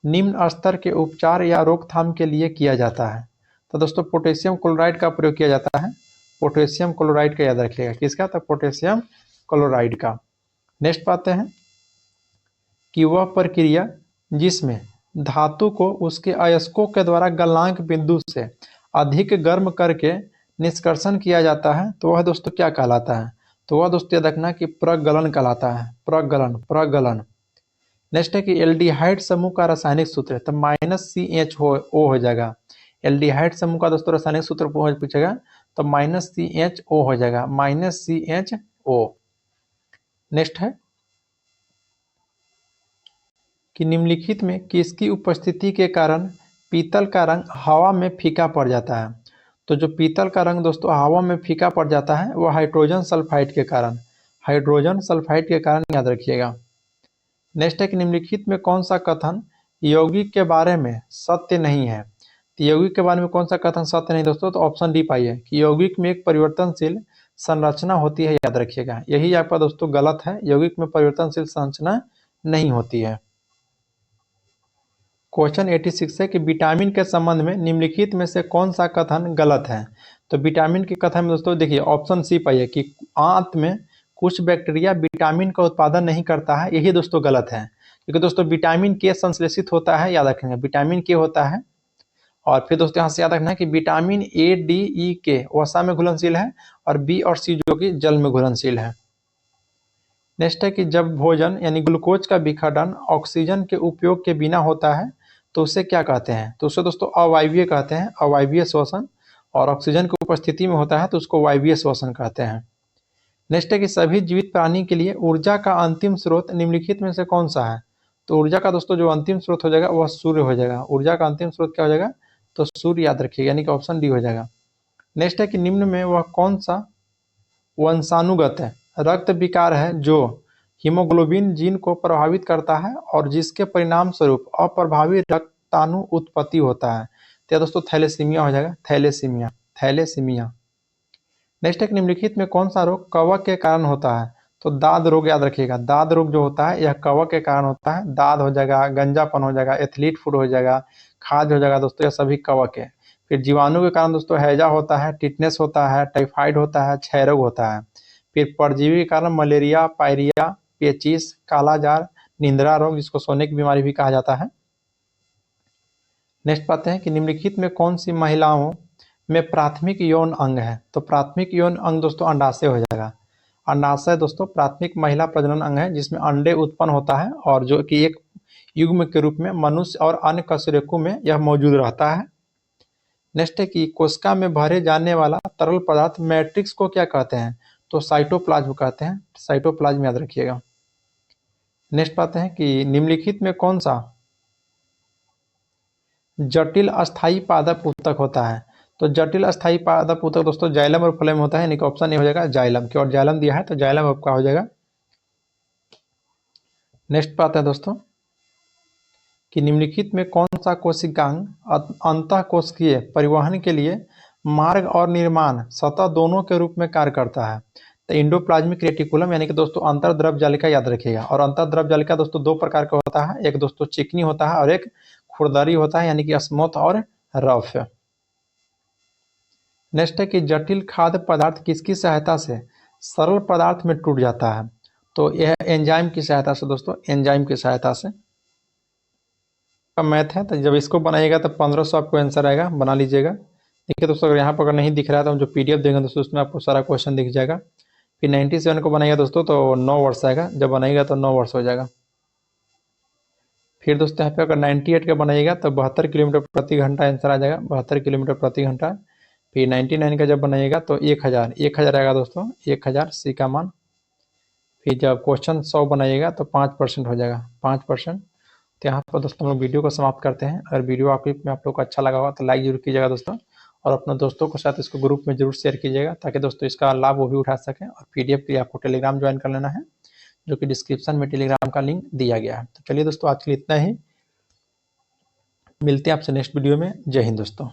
निम्न स्तर के उपचार या रोकथाम के लिए किया जाता है? तो दोस्तों पोटेशियम क्लोराइड का प्रयोग किया जाता है, पोटेशियम क्लोराइड का याद रखिएगा, किसका? तो पोटेशियम क्लोराइड का। नेक्स्ट पाते हैं कि वह प्रक्रिया जिसमें धातु को उसके अयस्कों के द्वारा गलनांक बिंदु से अधिक गर्म करके निष्कर्षण किया जाता है, तो वह दोस्तों क्या कहलाता है? तो वह दोस्तों याद रखना कि प्रगलन कहलाता है, प्रगलन। नेक्स्ट है कि एल्डिहाइड समूह का रासायनिक सूत्र, तो -CHO हो जाएगा। एल्डिहाइड समूह का दोस्तों रासायनिक सूत्र पूछेगा तो -CHO हो जाएगा, -CHO। नेक्स्ट है कि निम्नलिखित में किसकी उपस्थिति के कारण पीतल का रंग हवा में फीका पड़ जाता है। तो जो पीतल का रंग दोस्तों हवा में फीका पड़ जाता है वह हाइड्रोजन सल्फाइड के कारण, हाइड्रोजन सल्फाइड के कारण याद रखिएगा। नेक्स्ट है कि निम्नलिखित में कौन सा कथन यौगिक के बारे में सत्य नहीं है। तो यौगिक के बारे में कौन सा कथन सत्य नहीं दोस्तों, तो ऑप्शन डी पाइए कि यौगिक में एक परिवर्तनशील संरचना होती है, याद रखिएगा। यही आपका दोस्तों गलत है, यौगिक में परिवर्तनशील संरचना नहीं होती है। क्वेश्चन 86 है कि विटामिन के संबंध में निम्नलिखित में से कौन सा कथन गलत है। तो विटामिन के कथन में दोस्तों देखिए ऑप्शन सी पाइए कि आंत में कुछ बैक्टीरिया विटामिन का उत्पादन नहीं करता है, यही दोस्तों गलत है। क्योंकि दोस्तों विटामिन के संश्लेषित होता है, याद रखेंगे विटामिन के होता है। और फिर दोस्तों यहाँ से याद रखना है कि विटामिन ए डी ई के वसा में घुलनशील है और बी और सी जो कि जल में घुलनशील है। नेक्स्ट है कि जब भोजन यानी ग्लूकोज का विखंडन ऑक्सीजन के उपयोग के बिना होता है तो उसे क्या कहते हैं। तो उसे दोस्तों अवायवीय कहते हैं, अवायवीय श्वसन। और ऑक्सीजन की उपस्थिति में होता है तो उसको वायवीय श्वसन कहते हैं। नेक्स्ट है कि सभी जीवित प्राणी के लिए ऊर्जा का अंतिम स्रोत निम्नलिखित में से कौन सा है। तो ऊर्जा का दोस्तों जो अंतिम स्रोत हो जाएगा वह सूर्य हो जाएगा। ऊर्जा का अंतिम स्रोत क्या हो जाएगा, तो सूर्य याद रखिएगा, यानी कि ऑप्शन डी हो जाएगा। नेक्स्ट है कि निम्न में वह कौन सा वंशानुगत है रक्त विकार है जो हीमोग्लोबिन जीन को प्रभावित करता है और जिसके परिणाम स्वरूप अप्रभावी रक्ताणु उत्पत्ति होता है। तो दोस्तों थैलेसीमिया हो जाएगा, थैलेसीमिया, थैलेसीमिया। नेक्स्ट एक निम्नलिखित में कौन सा रोग कवक के कारण होता है। तो दाद रोग याद रखिएगा, दाद रोग जो होता है यह कवक के कारण होता है। दाद हो जाएगा, गंजापन हो जाएगा, एथलीट फुट हो जाएगा, खाज हो जाएगा दोस्तों, यह सभी कवक है। फिर जीवाणु के कारण दोस्तों हैजा होता है, टिटनेस होता है, टाइफाइड होता है, क्षय रोग होता है। फिर परजीवी के कारण मलेरिया, पायरिया, पेचिस, कालाजार, निंद्रा रोग जिसको सोने की बीमारी भी कहा जाता है। नेक्स्ट पाते हैं कि निम्नलिखित में कौन सी महिलाओं में प्राथमिक यौन अंग है। तो प्राथमिक यौन अंग दोस्तों अंडाशय हो जाएगा। अंडाशय दोस्तों प्राथमिक महिला प्रजनन अंग है जिसमें अंडे उत्पन्न होता है और जो कि एक युग्म के रूप में मनुष्य और अन्य कशेरुकों में यह मौजूद रहता है। नेक्स्ट है कि कोशिका में भरे जाने वाला तरल पदार्थ मैट्रिक्स को क्या कहते हैं। तो साइटोप्लाज्म कहते हैं, साइटोप्लाज्म याद रखिएगा। नेक्स्ट पाते हैं कि निम्नलिखित में कौन सा जटिल अस्थाई पादप ऊतक होता है। तो जटिल अस्थाई पादप ऊतक दोस्तों जाइलम और फ्लोएम होता है, यानी कि ऑप्शन ए हो जाएगा जाइलम, की और जाइलम दिया है तो जाइलम आपका हो जाएगा। नेक्स्ट पाते हैं दोस्तों कि निम्नलिखित में कौन सा कोशिकांग अंतःकोशिकीय परिवहन के लिए मार्ग और निर्माण सतह दोनों के रूप में कार्य करता है। तो इंडोप्लाज्मिक रेटिकुलम यानी कि दोस्तों अंतर्द्रव जालिका याद रखिएगा। और अंतर्द्रव जालिका दोस्तों दो प्रकार का होता है, एक दोस्तों चिकनी होता है और एक खुरदरी होता है, यानी कि स्मूथ और रफ। नेक्स्ट है कि जटिल खाद्य पदार्थ किसकी सहायता से सरल पदार्थ में टूट जाता है। तो यह एंजाइम की सहायता से दोस्तों, एंजाइम की सहायता से। मैथ है तो जब इसको बनाइएगा तो 1500 आपको आंसर आएगा, बना लीजिएगा। देखिए दोस्तों अगर यहाँ पर अगर नहीं दिख रहा है तो हम जो पीडीएफ देंगे दोस्तों उसमें आपको सारा क्वेश्चन दिख जाएगा। फिर 97 को बनाइएगा दोस्तों तो 9 वर्ष आएगा, जब बनाइएगा तो 9 वर्ष हो जाएगा। फिर दोस्तों यहाँ पे अगर 98 का बनाइएगा तो 72 किलोमीटर प्रति घंटा आंसर आ जाएगा, 72 किलोमीटर प्रति घंटा। फिर 99 का जब बनाइएगा तो 1000 आएगा दोस्तों, 1000 सी का मान। फिर जब क्वेश्चन 100 बनाइएगा तो 5% हो जाएगा, 5%। तो यहाँ पर दोस्तों हम लोग वीडियो को समाप्त करते हैं। अगर वीडियो आप लोग को अच्छा लगा होगा तो लाइक जरूर कीजिएगा दोस्तों, और अपने दोस्तों के साथ इसको ग्रुप में जरूर शेयर कीजिएगा ताकि दोस्तों इसका लाभ वो भी उठा सकें। और पीडीएफ के लिए आपको टेलीग्राम ज्वाइन कर लेना है, जो कि डिस्क्रिप्शन में टेलीग्राम का लिंक दिया गया है। तो चलिए दोस्तों आज के लिए इतना ही, मिलते हैं आपसे नेक्स्ट वीडियो में। जय हिंद दोस्तों।